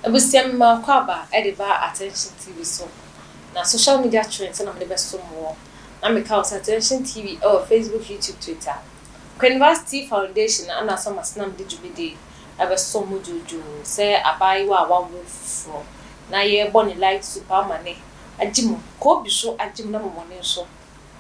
Ebusiam ma kwaba ediba attention TV so. Na social media trends na me be so mo. Na me ka attention TV Facebook, YouTube, Twitter. University Foundation ana so masnam de djubide ebe so mo jojo say abai wa fro. Na ye boni light superman ajimu ko bi so ajimu na momone so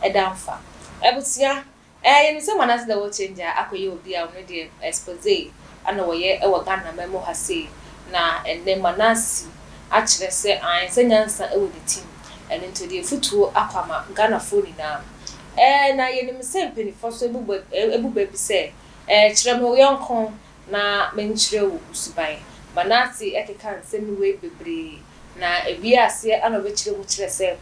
edamfa. Ebusia you say Manasseh the world changer akoye obi a no de expose ana wo ye e wo Ghana memo ha say na enne Manasseh a kire se an se nyansa e wo the team and into the futuo akwama Ghana phone na na ye nim se mpanifo so ebuba bi se kire me wo yonkon na menchire wo usuban Manasseh ekeka nsem we bebre na ebi ase ana be kire wo kire se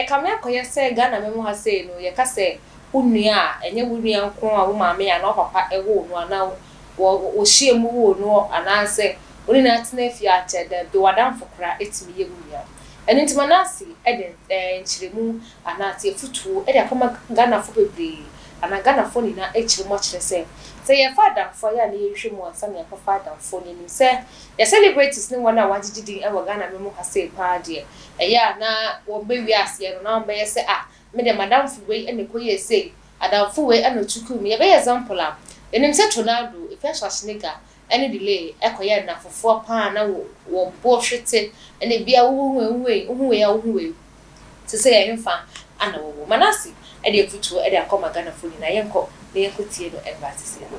kame akoye se Ghana memo ha say no ye ka se unua enye unua nko a wo maame ya na papa ewo no ana wo hie mu wo no ana se oni na tena fi achede be wadamfo kra etimi ye unua eni nti Manasseh eden nchiremu ana te futuo ede akoma Ghana fo bebre ana Ghana fo ni na echiremu akire se ye father fo ya na ye hwe mu ansa na father fo ni se ye celebrities ni wona wagigidi e wo Ghana memo ha se pa de ya na wo be wi ase no na be ye se me de madam fuwe ene koye say adam fuwe ene chuku me be example am enim se Ronaldo if ya Schwarzenegger ene delay ekoye na fofo pa na wo bo hwete ene bia wo ya se se ye hemfa ana wo Manasseh e de futu e de akoma Ghana funi na yenko na yenko tie no advertise no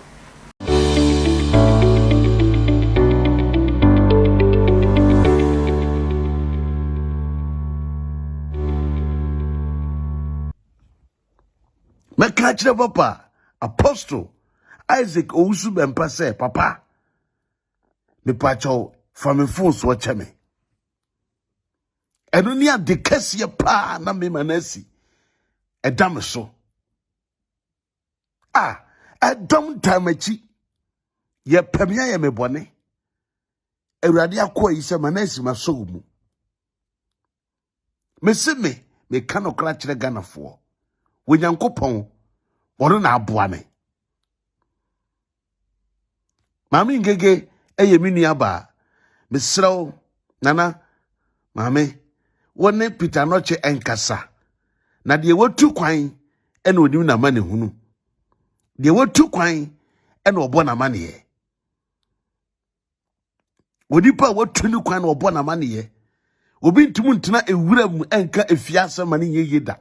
Mekachire papa Apostle Isaac Owusu bempa say papa me pacho from me phone so cheme eno ni ade kese pa na me Manasseh edam so edom tamachi ye pemia ye me bone awurade akoyi se Manasseh maso mu me se me kanokra kire Ganafo Wonyankopon wono na aboa me mami ngege eye mini aba mesrew nana mami wone Peter Noche enkasa na de wotu kwan ene onim na mane hunu de wotu kwan ene obo na mane ye odipa wotu ni kwan na obo na mane ye obi ntumu ntena ewura mu enka efiase mane ye yeda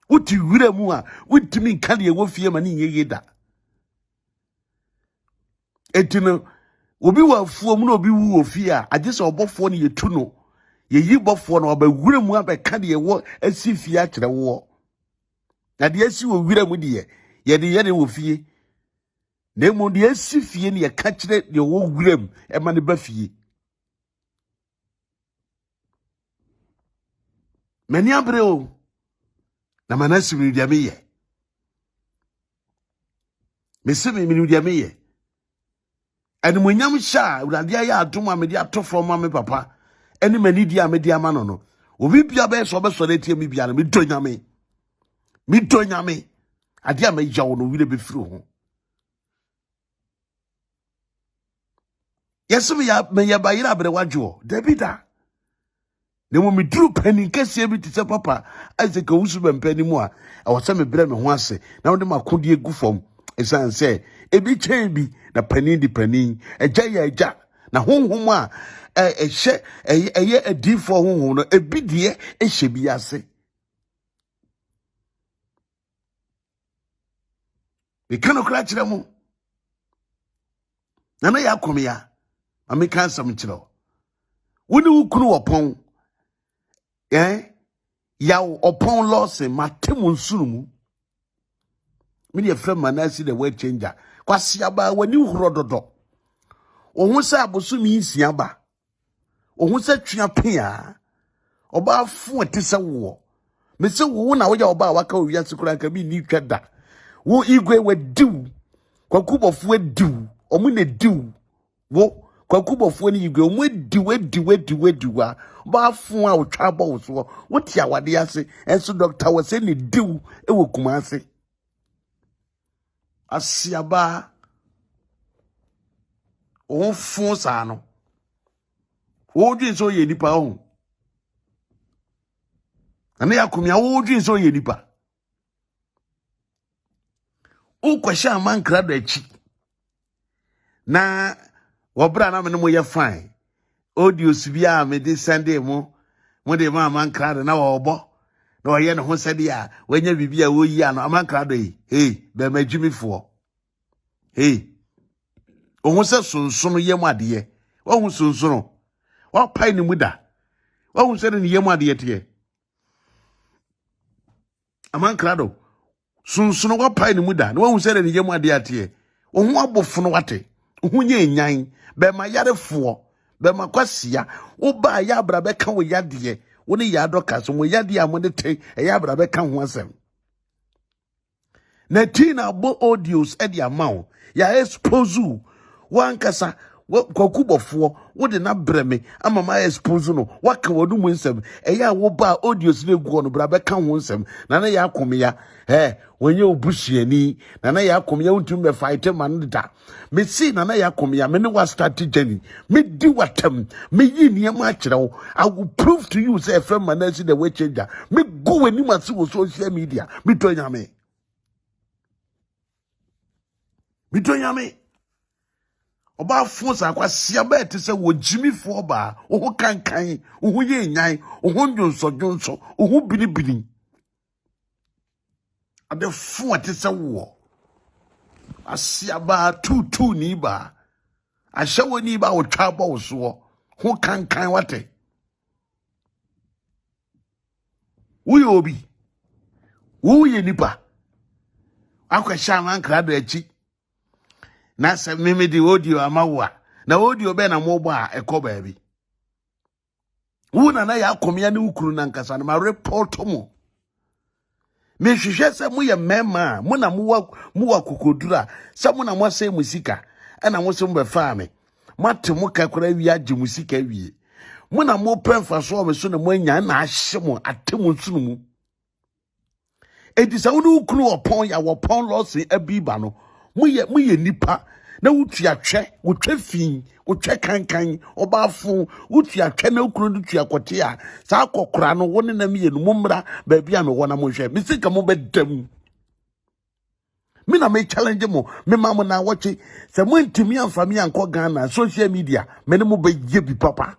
uti wura mu a wutimi nka de wo fie mane ye yeda etino obi wa fuo mu na obi wu ofie a agese obofo ne yetu no yeyi bofo na obawura mu abeka de wo asifie a kire wo na de asi wo wura mu de ye de wo fie na mu de asifie ne ye ka kire de wo wura mu e ma ne ba fie mani abre o na Manasseh mi dia meye mesemi mi dia meye ene munyam sha urade ya adom a me dia to from me papa ene mani dia me dia ma no obi bia be so na tie me bia no me donyame ade a me jawo no wi le be firi ho yesum ya me ya ba yira abre wadwo Davida ne mo me duru panin kase bi tise papa Isaac Owusu bempani mu a awose me bre me ho ase na wode makodi egu fom esan se ebi chen bi na panin di panin eja ya eja na honhom a ehye eye adifo honhom no ebi de ehye bi ase e kanokra kire mu na ya komia ameka nsam kire woni wukunu wopon yaw opon loss matemu nsurumu me de frem Manasseh the world changer kwase aba wani huro dodo ohun se abosumi nsia ba ohun se twia pia oba fu etese wo me se wo na wo ya oba waka owia sekura nka bi ni twada wo igwe we diw kwakubofo diw omu ne diw wo kwakubofo ni igwe omu diw a ba fu a otwa ba wo so wo tia wade ase enso doctor wo se ne diw e wo Kumase asiaba o fu sa no wo dwen so ye nipa ho na ya komia wo dwen so ye nipa o kwahye amankra do achi na wobra na me no ye fine audios bia me de Sunday mo de ma amankra do na wo na oye ne ho sede a wanya bibia wo yi ano amankra do yi be magimifo ohun se sunsun yem ade ohun sunsun wa pai ni muda ohun se ni yem ade te amankra do sunsun wa pai ni muda na ohun se ni yem ade te ohun abofo no wate ohun ye nyan be ma yarefo be ma kwasia wo ba ya bra be ka wo yade wo ne ya doka so mo yade a mo de te ya bra be ka ho asem na tina bo audios e dia mawo ya expose wankasa kwakubofo wo de na breme ama ma expose no waka wonu mu nsem eya wo ba audios na egu no bra be ka ho nsem na ya akomya wonye obusuani na ya akomya untum be fight man da me see na ya akomya me ne wa strategy me di watam me yi niam a kire wo I will prove to you say friend Manasseh the way changer me go ani ma see wo social media me to nyame oba fonsa akwasia ba ete se wo jimifo ba wo kankan wo ye nyan wo ndwonso wo binibini ade fo ete se wo asia ba tutu ni ba ahyewo ni ba wo twa ba wo so wo kankan wate wo ye obi wo ye nipa akwahya man krado achi na se meme di audio amawa na audio be na mo gba ekoba bi na ya akomya ne ukuru na nkasa na ma report mo me hwehwe se mo ye mema mo na mo wa kokodura se mo na mo se musika na mo se mo be fa me mate mo kakora wi age musika wie mo na mo pemfa so me so na mo anya na ahye mo atemu nsunu mu edisa wo ukuru opon ya wopon losi abiba no mo ye nipa na wutua twe wotwe fin wotwe kankan obafu wutua twe na ukuru dutua kote a sa akokora no woni na miye no mummra ba bia me wona mo hwe mi sika mo bedam mi na me challenge mo me mamu na wachi se mo ntimi amfa mi anko Ghana social media me ne mo be ye bi papa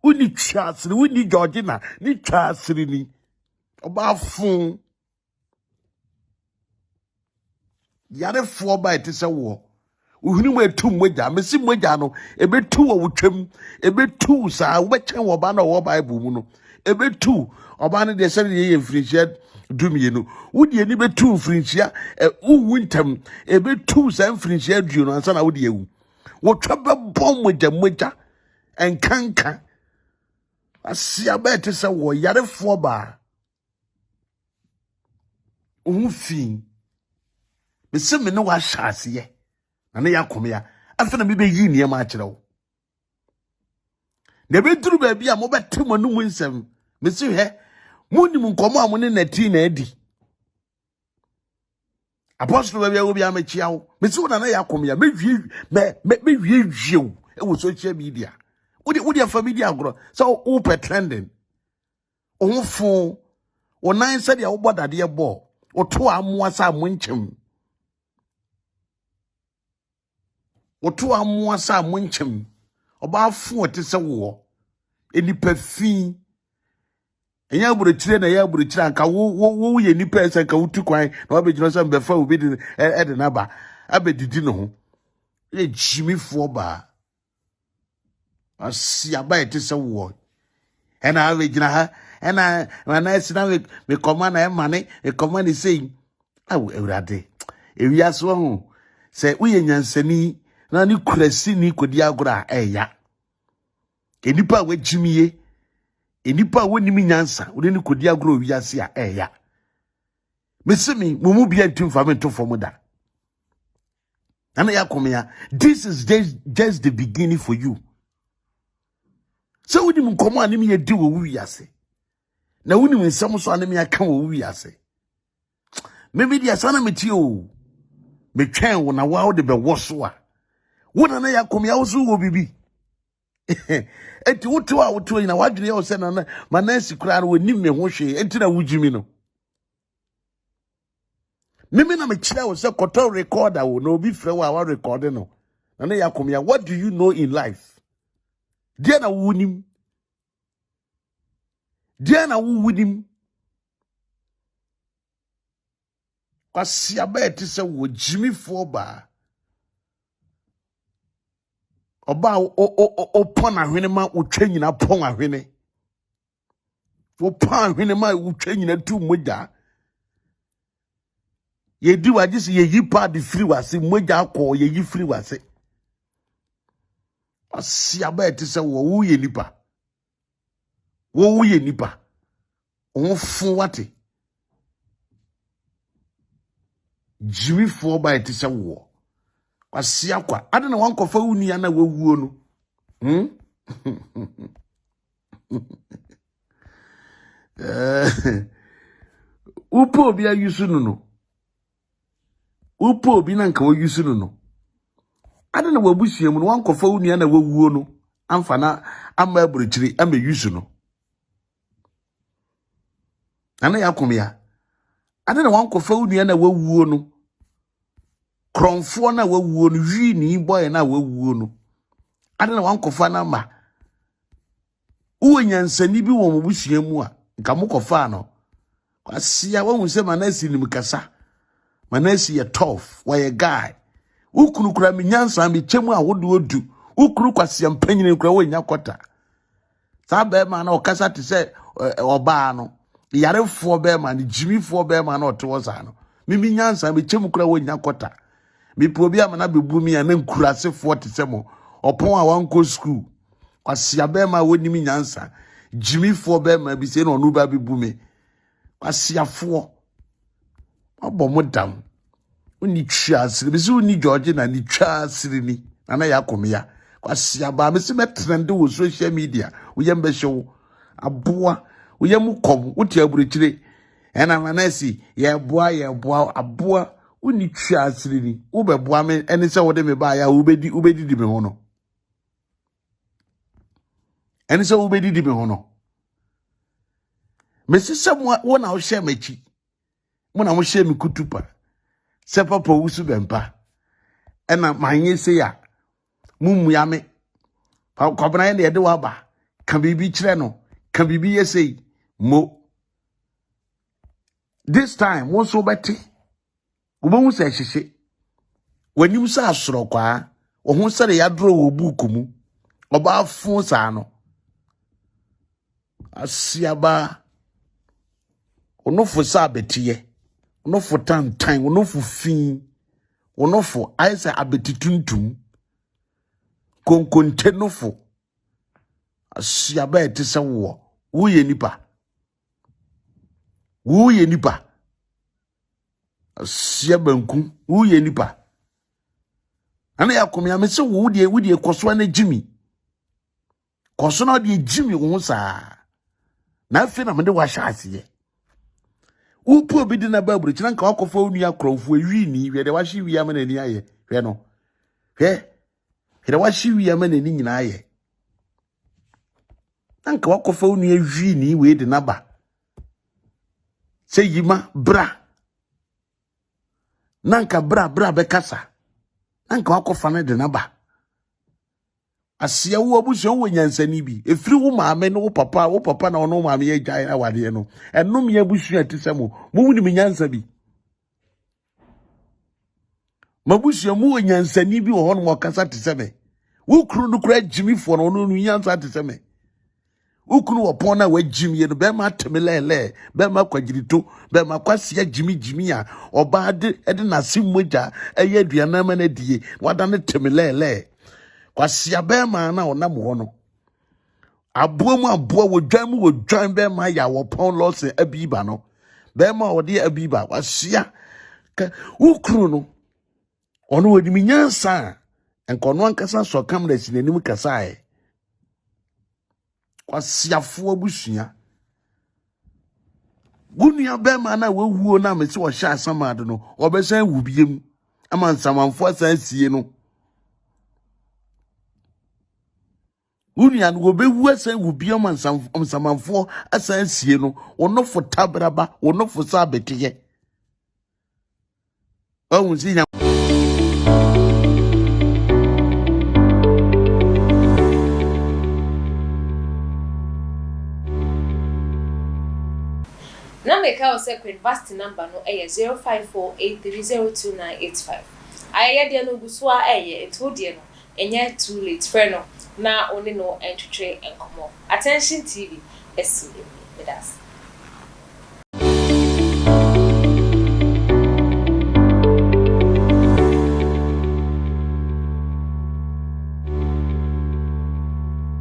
uni chasri uni Georgina ni chasri ni obafu yare fo ba ete se wo uhunu mu etum moja mesi moja no ebetu wo twam ebetu sa wo bechen wo ba na wo bible mu no ebetu oba ne de se ye mfirinhia dumie no wodi ani betu mfirinhia uwu ntam ebetu sa mfirinhia duo no ansa na wodi ewu wo twa be bom moja enkanka asia ba ete se wo yare fo ba ohufin mesi me no wa hyase ye na ya komya afena me be yi niam a kire wo na be duru ba bia mo betem anu mu nsem me si he munim nkomo a mo ne nati na adi apostle ba bia wo bia ma chia wo me si wo na ya komya me wie wo e wo social media wo dia family agro so wo pretending wo fo wo nan se dia wo bodade e bo wo to amoa sa mo nkyem woto amoa sa mo nkyem oba fu ote se wo enipa fi enya burekire na ya burekire anka wo ye nipa ese ka wutu kwan na obegino se mbefa obi de de na ba abedidi no ho e jimifo ba asia ba ete se wo ena abegina ha ena Manasseh na me koma na e mane e koma ni sei awu ewrade ewiaso ho se uye nyansani na ni kurasi ni kodi agora eya enipa wajimiye enipa wonimi nyansa woni ni kodi agora owiase a eya mesemi mumu bia ntumfa me ntofo muda ana yakomya this is just the beginning for you so woni mkomo animi ye di wo wiase na woni nsam so animi aka wo wiase maybe dia sana meti o me twen wo na wa wo de be wo so a wona na yakomya wo so wo bibi enti woto a woto ina wadwene o se na Manasseh kura no woni me ho hwe enti na wujimi no mimi na me kira wo se koto recorder wo no obi frɛ wo a wa record no na ne yakomia what do you know in life dia na wunim dia na wunim kwasi abeti se wo jimi fo ba oba o pon ahwene ma wotwa nyina pon ahwene wo pon ahwene ma wotwa nyina tu moja ye di waje se ye yi pa de free wase moja akọ ye yi free wase kwasi abeti se wo ye nipa wo ye nipa on fun wate jimi fo ba eti se wo kwasi akwa ade na wankofa uni ya na wawuo no upo obi ayusu no upo obi na nka wayusu no ade na wabusia mu no wankofa uni ya na wawuo no amfa na ama aburuchiri ama yusu no ana yakomia ade na wankofa uni ya na wawuo no kronfo na wawuo no wi ni boy na wawuo no ade na wankofa na ma uwenyansani bi wo mobusua mu a nka mokofa no kwasia wahu se Manasseh nim kasa Manasseh ye tough wa ye guy ukunu kura menyansa me chemu a wode odu ukuru kwasia mpanyine kura wonya kota sa be ma na okasa te se oba no yarefo be ma ni jimifo be ma na ote wosa no mimi nyansa me chemu kura wonya kota mi probi ama na bebu mi ana nkurasefo te se mo opon a wanko school kwasia be ma woni mi nyansa jimifo be ma bi se na onu ba bebu mi kwasiafo abomo dam oni twa asiri bi se oni George na ni twa asiri ni na yakomia kwasia ba me se metrende wo social media wo yembe hyew aboa wo yem kom wo ti aburuchire ena Manasseh ye boa aboa uni twa asiri ni wo beboa me ene se wo de me ba ya ubedi di me ho no ene se ubedi di me ho no me se wo na wo hye machi mo na mo hye me kutupa se papa wusu bempa ena manye se ya mumua me kwabena ye de wa ba kan bibi kire no kan bibi yesei mo this time wo so beti ubohu se hyehye wanim sa asoro kwa wo hu sere ya dro wo buku mu oba fun sa no asiaba onofo sa betiye onofo tantan onofo fin onofo aisa abetituntum konkonte nofo asiaba etese wo ye nipa asiaba nku wo ye nipa ana yakomia me se wo de koso na jimi koso na de jimi wo sa na afi na me de wa hyase upo bi di na baburu kina nka wakofa onu akrofo ewi ni hwe de wa hye wi ama na ni aye hwe no hwe de wa hye wi ama na ni nyina aye nka wakofa onu ewi ni we de na ba se yima bra nanka bra be kasa nanka wakofa na de na ba asia wo abuso wo nyansani bi efiri wo maame no wo papa na ono maame ye gyae na wade no enom ye abuso atisemo mo wuni me nyansa bi mabuso mu wo nyansani bi wo hono mo kasa tiseme wo kru no kra jimifo no no nyansa tiseme wo kru wo pon na wa jimie no be ma temelele be ma kwagirito be ma kwasia jimi a oba de na simmoja eye aduana ma na die wada ne temelele kwasia be ma na onam ho no aboa wo dwan be ma ya wo pon lose abiba no be ma wo de abiba kwasia ka ukru no ono wodi minyansa enkono ankasa so kamera sinanim kasae kwasiafo abusua gunia be ma na wawuo na me se wo hya asamade no obesan wubiem ama nsamanfo asan sie no Unia no be wese wo bia man samanfo asan sie no ono fo tabraba ono fo sabetiye awun si na make our second vast number no 0548302985 ayɛ de no guso a eto de no enye too late friend no na oni no entwetwe enkomo attention tv esi me das